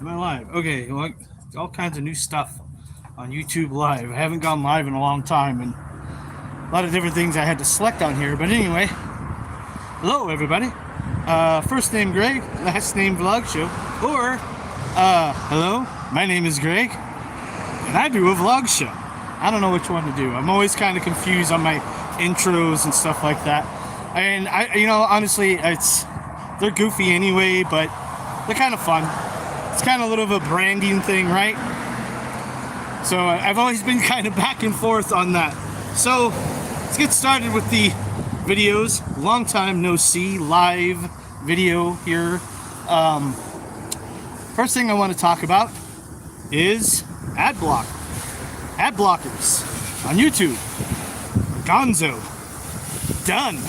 Am I live? Okay, well, all kinds of new stuff on YouTube Live. I haven't gone live in a long time, and a lot of different things I had to select on here. But anyway, hello everybody. First name Greg, last name Vlog Show. Or, hello, my name is Greg, and I do a vlog show. I don't know which one to do. I'm always kind of confused on my intros and stuff like that. And honestly, they're goofy anyway, but they're kind of fun. It's kind of a little of a branding thing, right? So I've always been kind of back and forth on that. So let's get started with the videos. Long time no see, live video here. First thing I want to talk about is ad blockers on YouTube. Gonzo. Done.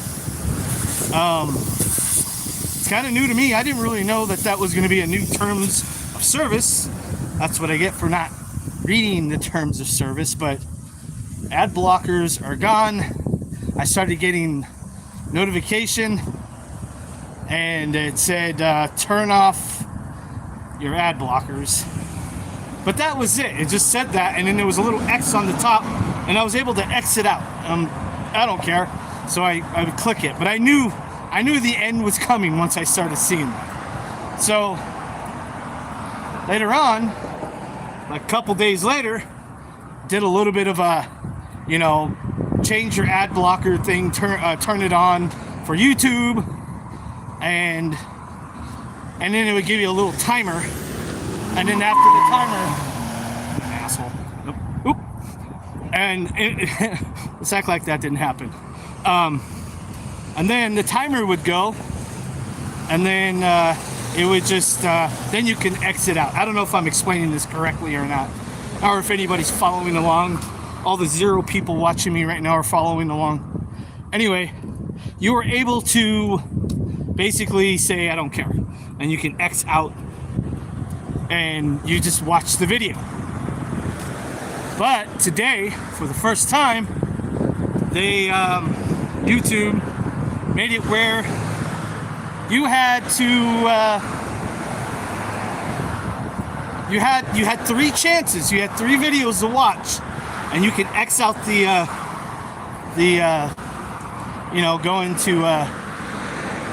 It's kind of new to me. I didn't really know that was going to be a new terms of service. That's what I get for not reading the terms of service, but ad blockers are gone. I started getting notification and it said turn off your ad blockers, but that was it. It just said that, and then there was a little X on the top, and I was able to exit out. I don't care, so I would click it, but I knew the end was coming once I started seeing that. So later on, like a couple days later, did a little bit of a, change your ad blocker thing, turn it on for YouTube, and then it would give you a little timer, and then after the timer, an asshole, oop, and let's act like that didn't happen. And then the timer would go, and then it would just, then you can exit out. I don't know if I'm explaining this correctly or not, or if anybody's following along. All the 0 people watching me right now are following along. Anyway, you were able to basically say, I don't care. And you can X out, and you just watch the video. But today, for the first time, YouTube made it where you had to you had 3 chances. You had 3 videos to watch, and you can X out go into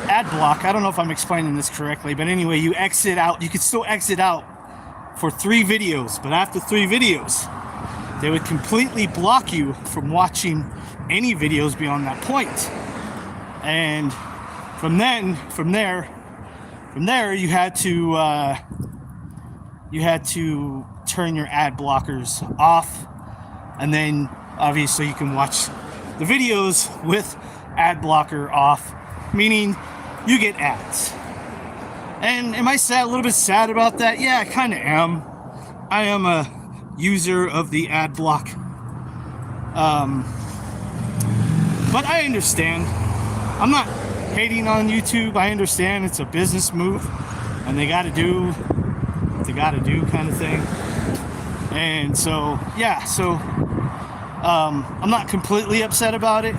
ad block. I don't know if I'm explaining this correctly, but anyway, you exit out. You could still exit out for 3 videos, but after 3 videos, they would completely block you from watching any videos beyond that point. And from there, you had to turn your ad blockers off, and then obviously you can watch the videos with ad blocker off, meaning you get ads. And am I a little bit sad about that? Yeah, I kind of am. I am a user of the ad block, but I understand. I'm not hating on YouTube. I understand it's a business move, and they got to do what they got to do, kind of thing. And so, yeah. So, I'm not completely upset about it.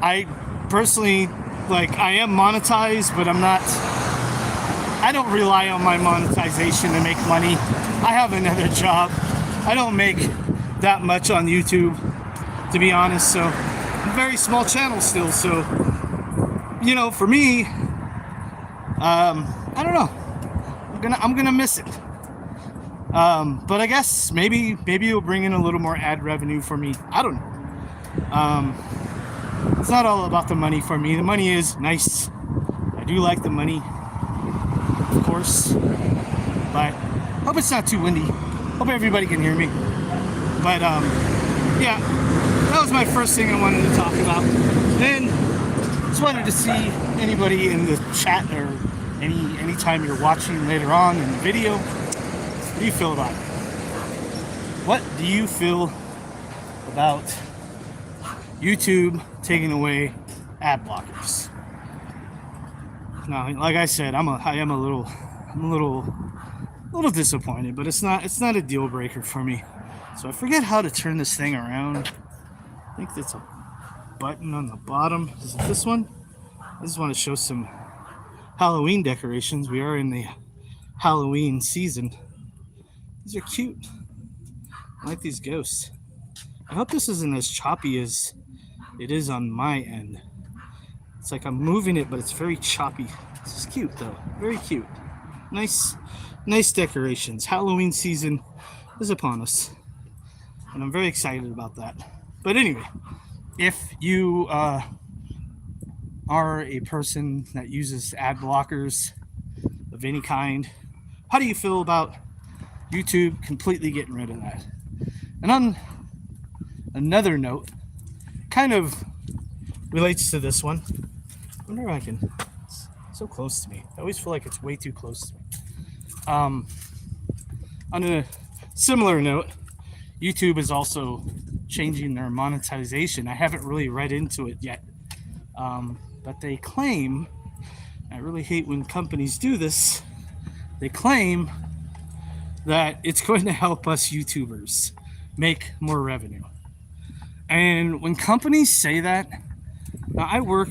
I personally, I am monetized, but I don't rely on my monetization to make money. I have another job. I don't make that much on YouTube, to be honest. So, I'm a very small channel still. So, for me, I don't know. I'm gonna miss it. But I guess maybe it'll bring in a little more ad revenue for me. I don't know. It's not all about the money for me. The money is nice. I do like the money, of course. But hope it's not too windy. Hope everybody can hear me. But yeah, that was my first thing I wanted to talk about. Then just wanted to see anybody in the chat, or anytime you're watching later on in the video. What do you feel about it? What do you feel about YouTube taking away ad blockers? Now, like I said, I am a little disappointed, but it's not a deal breaker for me. So I forget how to turn this thing around. I think that's a button on the bottom. Is it this one? I just want to show some Halloween decorations. We are in the Halloween season. These are cute. I like these ghosts. I hope this isn't as choppy as it is on my end. It's like I'm moving it, but it's very choppy. This is cute though. Very cute. Nice decorations. Halloween season is upon us. And I'm very excited about that. But anyway, if you are a person that uses ad blockers of any kind, how do you feel about YouTube completely getting rid of that? And on another note, kind of relates to this one. I wonder if I can. It's so close to me. I always feel like it's way too close to me. On a similar note, YouTube is also changing their monetization. I haven't really read into it yet, but they claim, I really hate when companies do this, they claim that it's going to help us YouTubers make more revenue. And when companies say that, now I work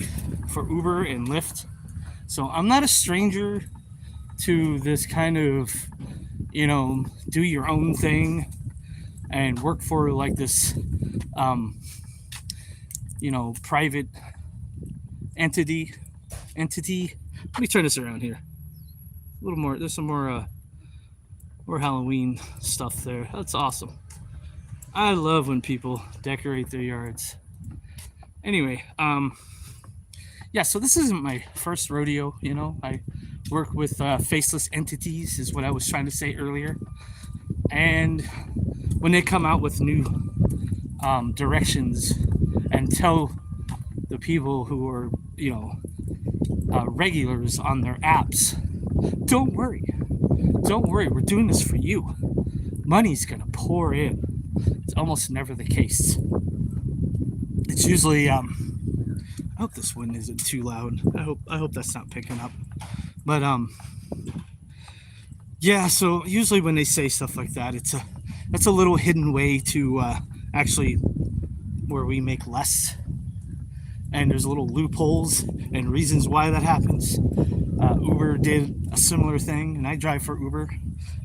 for Uber and Lyft, so I'm not a stranger to this kind of, do your own thing and work for like this, private entity. Let me turn this around here. A little more. There's some more Halloween stuff there. That's awesome. I love when people decorate their yards. Anyway, so this isn't my first rodeo. I work with faceless entities, is what I was trying to say earlier. And when they come out with new directions and tell the people who are, regulars on their apps, don't worry, we're doing this for you. Money's gonna pour in. It's almost never the case. It's usually, I hope this wind isn't too loud. I hope that's not picking up. But so usually when they say stuff like that, that's a little hidden way to actually where we make less. And there's little loopholes and reasons why that happens. Uber did a similar thing, and I drive for Uber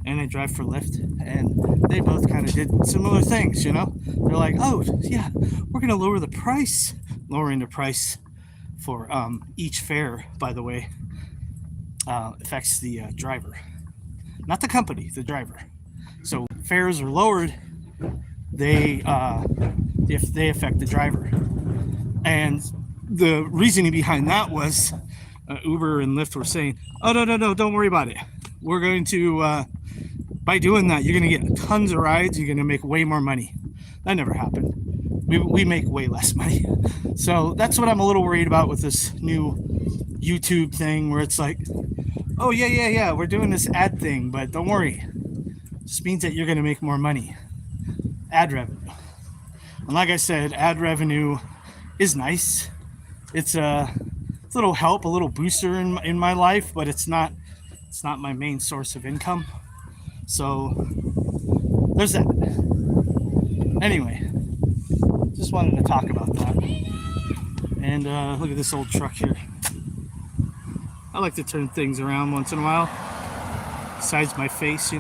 and I drive for Lyft, and they both kind of did similar things. They're like, oh yeah, we're gonna lower the price. Lowering the price for each fare, by the way, affects the driver, not the company, the driver. So fares are lowered, they affect the driver. And the reasoning behind that was Uber and Lyft were saying, oh, no, don't worry about it. We're going to, by doing that, you're going to get tons of rides. You're going to make way more money. That never happened. We make way less money. So that's what I'm a little worried about with this new YouTube thing, where it's like, oh, yeah, we're doing this ad thing, but don't worry. It just means that you're going to make more money. Ad revenue. And like I said, ad revenue is nice. It's a little help, a little booster in my life, but it's not my main source of income. So there's that. Anyway, just wanted to talk about that. And look at this old truck here. I like to turn things around once in a while, besides my face,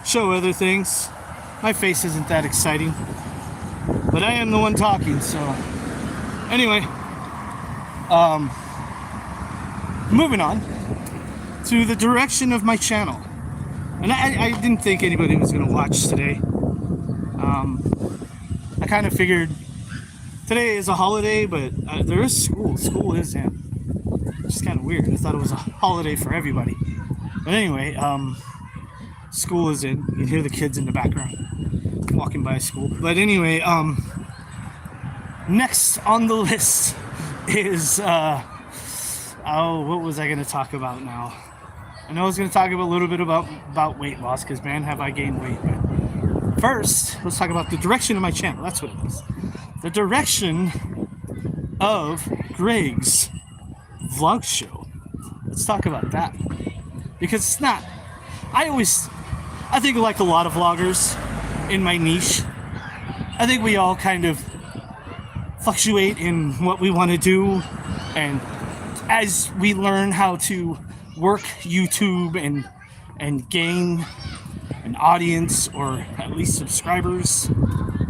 show other things. My face isn't that exciting, but I am the one talking. So anyway, moving on to the direction of my channel. And I didn't think anybody was going to watch today. I kind of figured today is a holiday, but there is school. School is in. It's kind of weird. I thought it was a holiday for everybody. But anyway, school is in. You can hear the kids in the background walking by school. But anyway, next on the list is, what was I going to talk about now? I know I was going to talk a little bit about weight loss, because man, have I gained weight. But first, let's talk about the direction of my channel. That's what it is. The direction of Greg's vlog show. Let's talk about that. Because it's not, I think like a lot of vloggers in my niche, I think we all kind of fluctuate in what we want to do, and as we learn how to work YouTube and gain an audience or at least subscribers.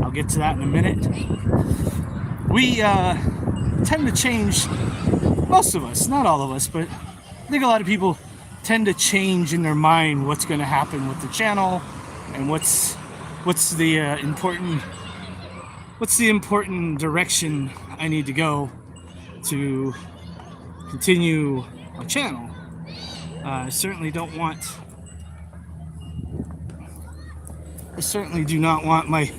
I'll get to that in a minute. We tend to change, most of us, not all of us, but I think a lot of people tend to change in their mind what's going to happen with the channel and what's the important direction I need to go to continue my channel. I certainly do not want my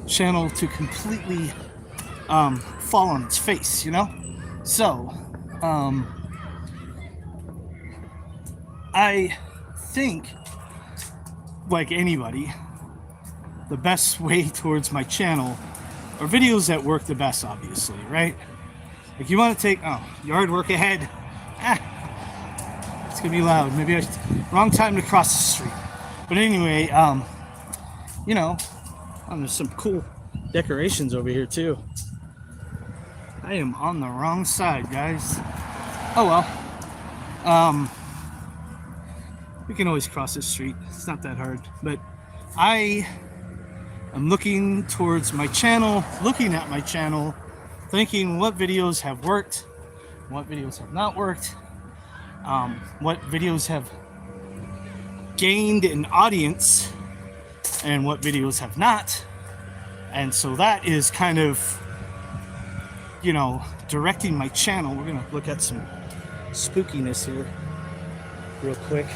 channel to completely fall on its face, you know? So, I think, like anybody, the best way towards my channel are videos that work the best, obviously, right? Like you want to take, yard work ahead. It's gonna be loud. Maybe wrong time to cross the street. But anyway, you know, there's some cool decorations over here too. I am on the wrong side, guys. Oh well. We can always cross this street. It's not that hard. But I am looking towards my channel, looking at my channel, thinking what videos have worked, what videos have not worked, what videos have gained an audience, and what videos have not. And so that is kind of, you know, directing my channel. We're gonna look at some spookiness here real quick.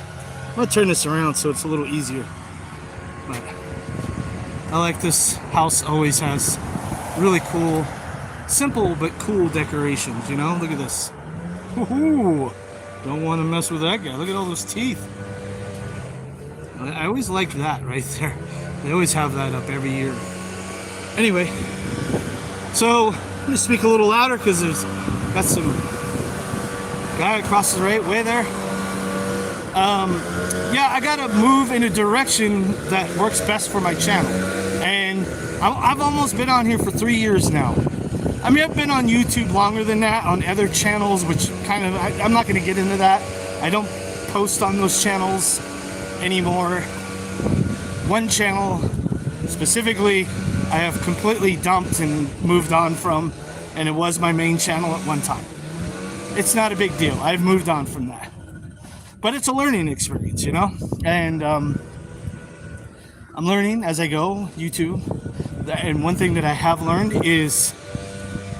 I'm gonna turn this around so it's a little easier. But I like this house. Always has really cool, simple but cool decorations, you know? Look at this. Woohoo! Don't want to mess with that guy. Look at all those teeth. I always like that right there. They always have that up every year. Anyway, so I'm gonna speak a little louder because there's got some guy across the right way there. Yeah, I gotta move in a direction that works best for my channel. And I've almost been on here for 3 years now. I mean, I've been on YouTube longer than that, on other channels, which kind of, I'm not gonna get into that. I don't post on those channels anymore. One channel specifically I have completely dumped and moved on from, and it was my main channel at one time. It's not a big deal. I've moved on from that. But it's a learning experience, you know? And I'm learning as I go, YouTube. And one thing that I have learned is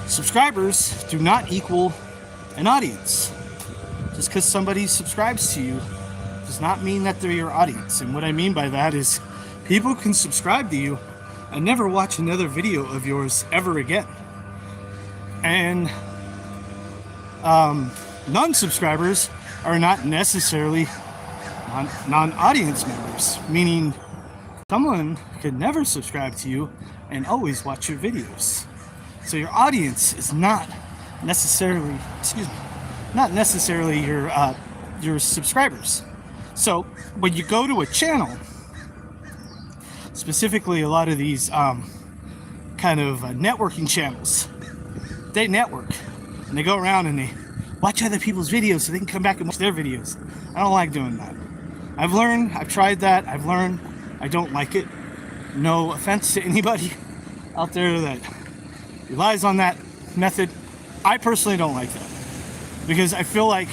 subscribers do not equal an audience. Just because somebody subscribes to you does not mean that they're your audience. And what I mean by that is people can subscribe to you and never watch another video of yours ever again. And non-subscribers are not necessarily non-audience members, meaning someone could never subscribe to you and always watch your videos. So your audience is not necessarily, your subscribers. So when you go to a channel, specifically a lot of these kind of networking channels, they network and they go around and they watch other people's videos so they can come back and watch their videos. I don't like doing that. I've learned, I've tried that, I've learned, I don't like it. No offense to anybody out there that relies on that method. I personally don't like that because I feel like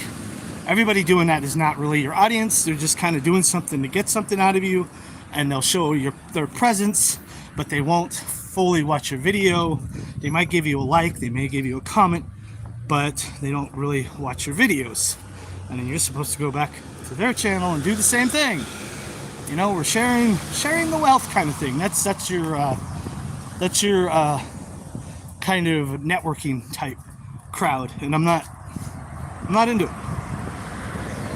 everybody doing that is not really your audience. They're just kind of doing something to get something out of you, and they'll show their presence, but they won't fully watch your video. They might give you a like, they may give you a comment, but they don't really watch your videos. And then you're supposed to go back to their channel and do the same thing. You know, we're sharing the wealth kind of thing. That's your kind of networking type crowd, and I'm not into it.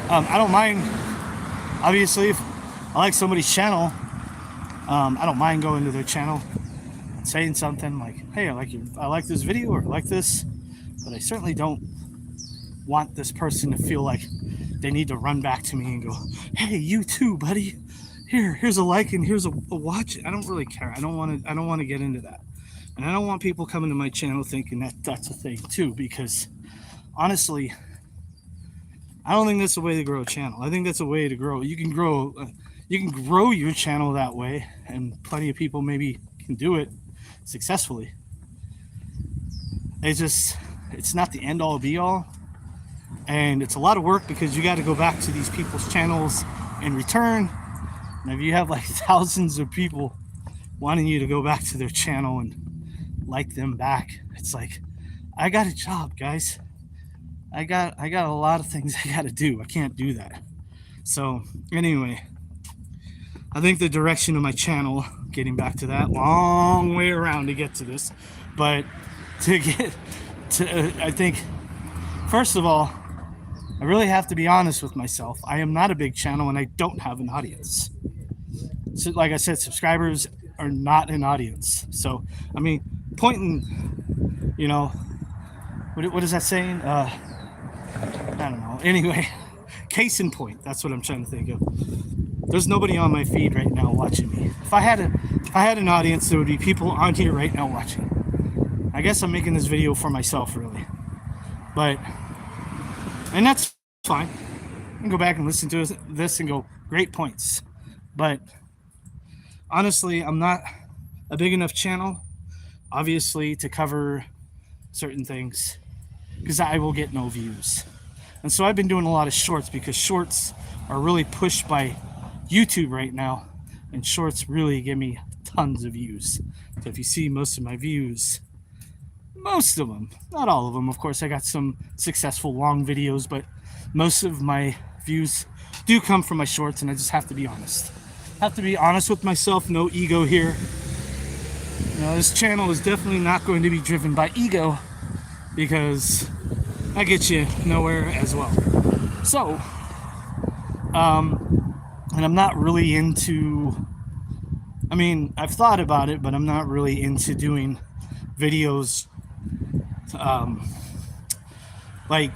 I don't mind, obviously, if I like somebody's channel, I don't mind going to their channel and saying something like, hey, I like this video, or I like this, but I certainly don't want this person to feel like they need to run back to me and go, hey, you too, buddy, here's a like and here's a watch. I don't really care. I don't want to get into that. And I don't want people coming to my channel thinking that that's a thing too, because honestly, I don't think that's the way to grow a channel. I think that's a way to grow. You can grow your channel that way, and plenty of people maybe can do it successfully. It's not the end all be all, and it's a lot of work because you got to go back to these people's channels in return. And if you have like thousands of people wanting you to go back to their channel and like them back, it's like, I got a job, guys. I got a lot of things I got to do. I can't do that. So anyway, I think the direction of my channel, getting back to that, long way around to get to this, but I think, first of all, I really have to be honest with myself. I am not a big channel and I don't have an audience. So like I said, subscribers are not an audience. So, I mean, pointing, you know, what is that saying? I don't know. Anyway, case in point, that's what I'm trying to think of. There's nobody on my feed right now watching me. If I had an audience, there would be people on here right now watching. I guess I'm making this video for myself, really. And that's fine. I can go back and listen to this and go, great points. But honestly, I'm not a big enough channel, obviously, to cover certain things, because I will get no views. And so I've been doing a lot of shorts, because shorts are really pushed by YouTube right now, and shorts really give me tons of views. So if you see most of my views, most of them, not all of them, of course, I got some successful long videos, but most of my views do come from my shorts, and I just have to be honest. Have to be honest with myself, no ego here. You know, this channel is definitely not going to be driven by ego, because I get you nowhere as well. So, and I'm not really into, I mean, I've thought about it, but I'm not really into doing videos, like,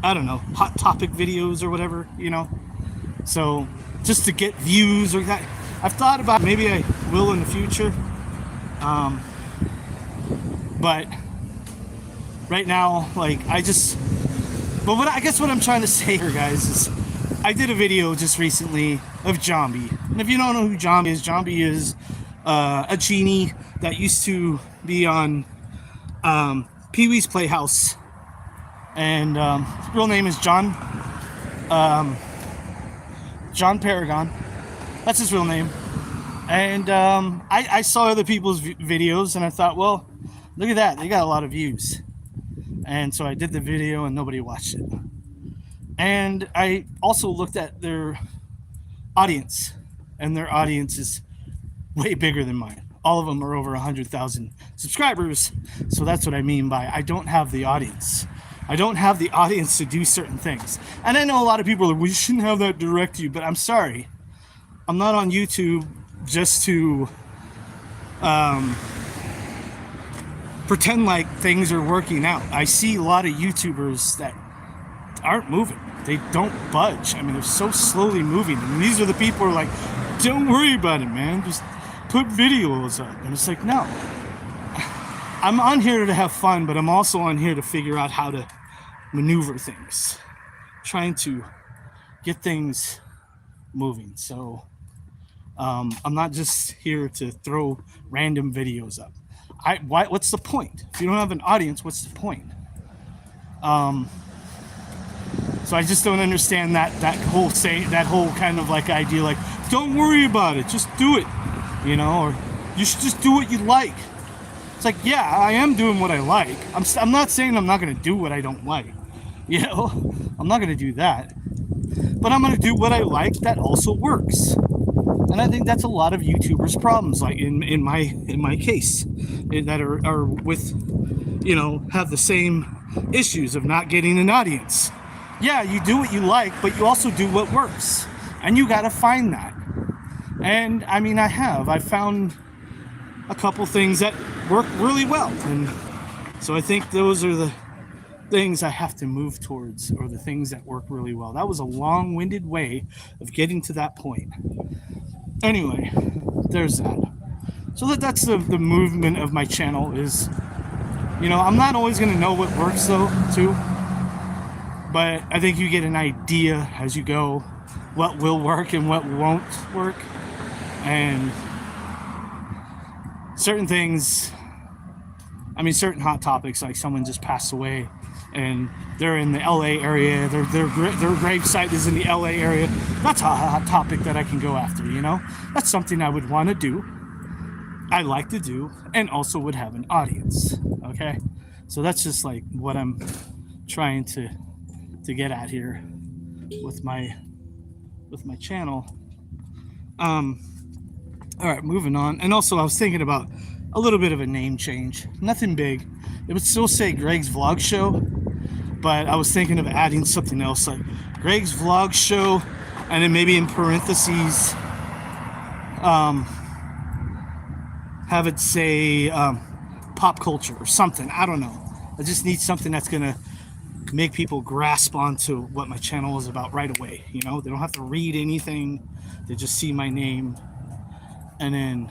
I don't know, hot topic videos or whatever, you know? So, just to get views or that. I've thought about, maybe I will in the future, but right now, like, I guess what I'm trying to say here, guys, is I did a video just recently of Jambi. And if you don't know who Jambi is a genie that used to be on Pee-wee's Playhouse. And his real name is John Paragon. That's his real name. And I saw other people's videos, and I thought, well, look at that. They got a lot of views. And so I did the video, and nobody watched it. And I also looked at their audience, and their audience is way bigger than mine. All of them are over 100,000 subscribers. So that's what I mean by I don't have the audience. I don't have the audience to do certain things. And I know a lot of people are like, well, you shouldn't have that direct you, but I'm sorry. I'm not on YouTube just to pretend like things are working out. I see a lot of YouTubers that aren't moving. They don't budge. I mean, they're so slowly moving. And these are the people who are like, don't worry about it, man. Just put videos up. And it's like, no. I'm on here to have fun, but I'm also on here to figure out how to maneuver things. Trying to get things moving. So I'm not just here to throw random videos up. What's the point? If you don't have an audience, what's the point? So I just don't understand that whole kind of like idea, like, don't worry about it, just do it, you know, or you should just do what you like. It's like, yeah, I am doing what I like. I'm not saying I'm not going to do what I don't like, you know. I'm not going to do that, but I'm going to do what I like that also works. And I think that's a lot of YouTubers' problems, like in my case, that are with, you know, have the same issues of not getting an audience. Yeah, you do what you like, but you also do what works, and you got to find that. And I mean, I found a couple things that work really well, and so I think those are the things I have to move towards, or the things that work really well. That was a long-winded way of getting to that point. Anyway, there's that. So that's the movement of my channel is, you know, I'm not always going to know what works though, too. but I think you get an idea as you go what will work and what won't work. And certain things, I mean, certain hot topics, like someone just passed away and they're in the LA area, their gravesite is in the LA area. That's a hot topic that I can go after, you know? That's something I would want to do, I like to do, and also would have an audience, okay? So that's just like what I'm trying to get at here with my channel. All right, moving on. And also I was thinking about a little bit of a name change. Nothing big. It would still say Greg's Vlog Show, but I was thinking of adding something else like Greg's Vlog Show, and then maybe in parentheses have it say pop culture or something. I don't know. I just need something that's gonna make people grasp onto what my channel is about right away. You know, they don't have to read anything. They just see my name. And then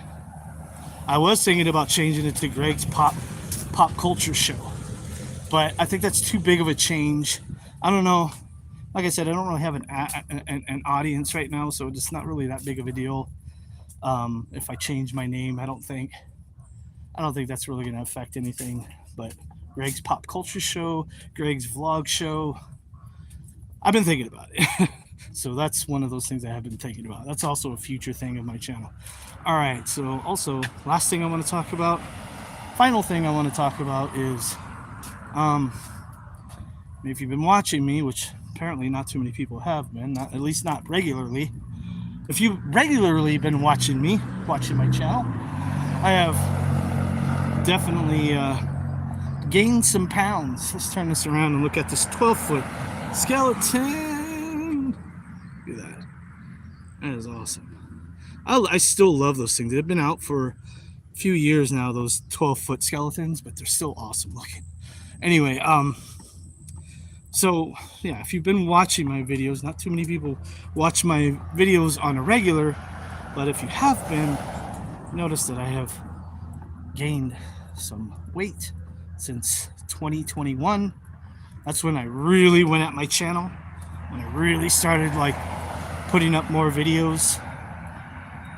I was thinking about changing it to Greg's Pop Culture Show, but I think that's too big of a change. I don't know. Like I said, I don't really have an audience right now, so it's not really that big of a deal. If I change my name, I don't think that's really going to affect anything. But Greg's Pop Culture Show, Greg's Vlog Show, I've been thinking about it. So that's one of those things I have been thinking about. That's also a future thing of my channel. All right, so also last thing I want to talk about, final thing I want to talk about is, if you've been watching me, which apparently not too many people have been, at least not regularly. If you've regularly been watching my channel, I have definitely gained some pounds. Let's turn this around and look at this 12-foot skeleton. Look at that. That is awesome. I still love those things. They've been out for a few years now, those 12-foot skeletons, but they're still awesome looking. Anyway, so yeah, if you've been watching my videos, not too many people watch my videos on a regular, but if you have been, notice that I have gained some weight since 2021. That's when I really went at my channel, when I really started like putting up more videos.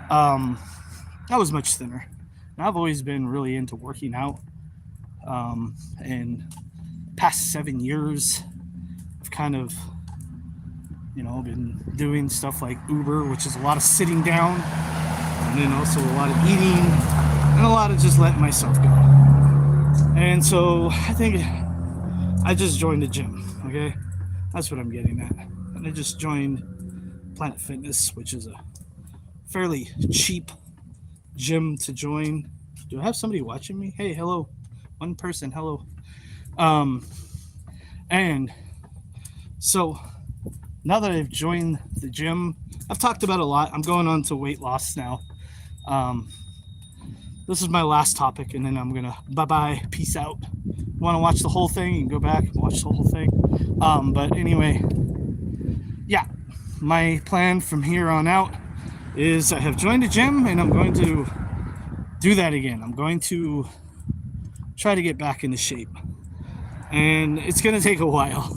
I was much thinner. And I've always been really into working out. And past 7 years, I've kind of, been doing stuff like Uber, which is a lot of sitting down, and then also a lot of eating, and a lot of just letting myself go. And so I think I just joined the gym, okay? That's what I'm getting at. And I just joined Planet Fitness, which is a fairly cheap gym to join. Do I have somebody watching me? Hey, hello. One person, hello. And so now that I've joined the gym, I've talked about a lot. I'm going on to weight loss now. This is my last topic, and then I'm gonna bye-bye, peace out. Want to watch the whole thing? You can go back and watch the whole thing. But anyway, yeah, my plan from here on out is I have joined a gym, and I'm going to do that again. I'm going to try to get back into shape, and it's going to take a while,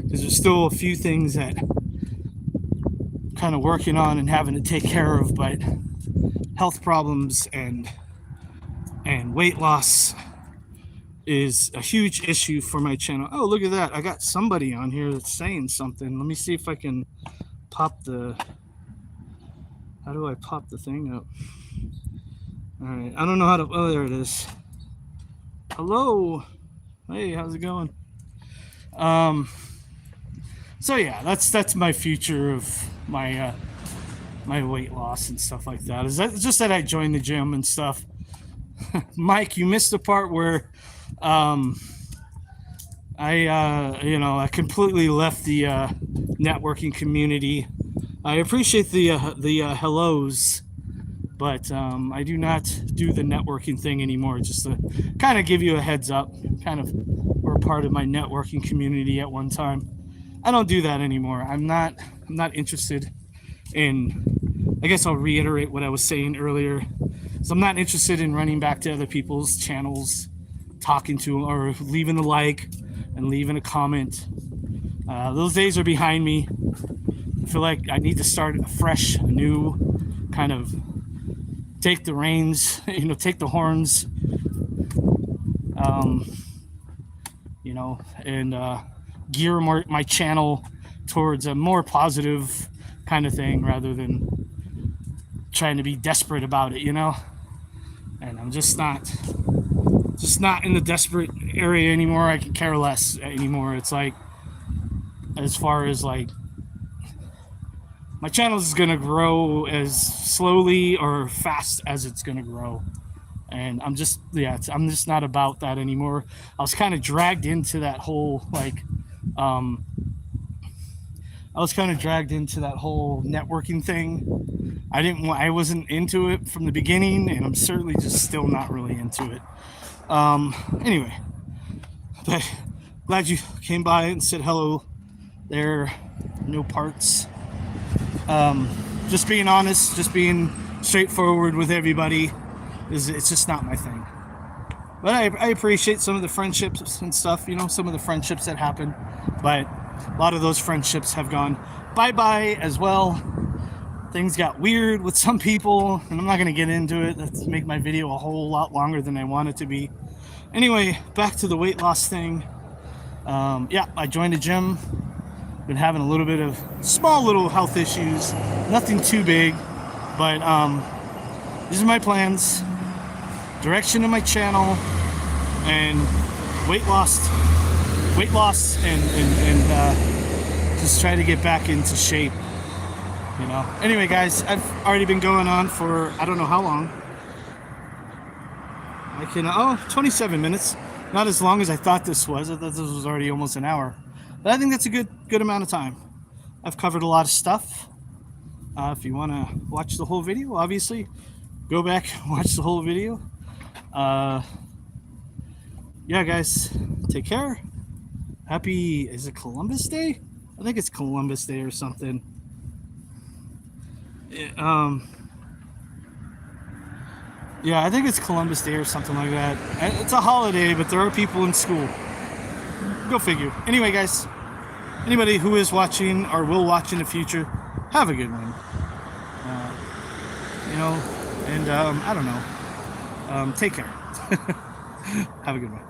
because there's still a few things that I'm kind of working on and having to take care of, but health problems and weight loss is a huge issue for my channel. Oh, look at that. I got somebody on here that's saying something. Let me see if I can pop the... How do I pop the thing up? All right. I don't know how to... Oh, there it is. Hello. Hey, how's it going? So yeah, that's my future of my my weight loss and stuff like that. Is that just that I joined the gym and stuff? Mike, you missed the part where I completely left the networking community. I appreciate the hellos, but I do not do the networking thing anymore. Just to kind of give you a heads up, kind of were part of my networking community at one time. I don't do that anymore. I'm not interested in. I guess I'll reiterate what I was saying earlier. So I'm not interested in running back to other people's channels, talking to them, or leaving a like, and leaving a comment. Those days are behind me. I feel like I need to start afresh, anew, kind of take the reins, take the horns, and gear my channel towards a more positive kind of thing rather than trying to be desperate about it, And I'm just not in the desperate area anymore. I can care less anymore. It's like, as far as like, my channel is going to grow as slowly or fast as it's going to grow. And I'm just not about that anymore. I was kind of dragged into that whole networking thing. I wasn't into it from the beginning, and I'm certainly just still not really into it. Anyway, but glad you came by and said hello there. No parts. Just being honest, just being straightforward with everybody, it's just not my thing. But I appreciate some of the friendships and stuff, some of the friendships that happen. But a lot of those friendships have gone bye-bye as well. Things got weird with some people, and I'm not going to get into it. That's make my video a whole lot longer than I want it to be. Anyway, back to the weight loss thing. I joined a gym. Been having a little bit of small little health issues. Nothing too big, but these are my plans. Direction of my channel and weight loss and just try to get back into shape. Anyway, guys, I've already been going on for I don't know how long. 27 minutes. Not as long as I thought this was. I thought this was already almost an hour. But I think that's a good amount of time. I've covered a lot of stuff. If you want to watch the whole video, obviously, go back and watch the whole video. Guys, take care. Is it Columbus Day? I think it's Columbus Day or something. I think it's Columbus Day or something like that. It's a holiday, but there are people in school. Go figure. Anyway, guys, anybody who is watching or will watch in the future, have a good one. I don't know. Take care. Have a good one.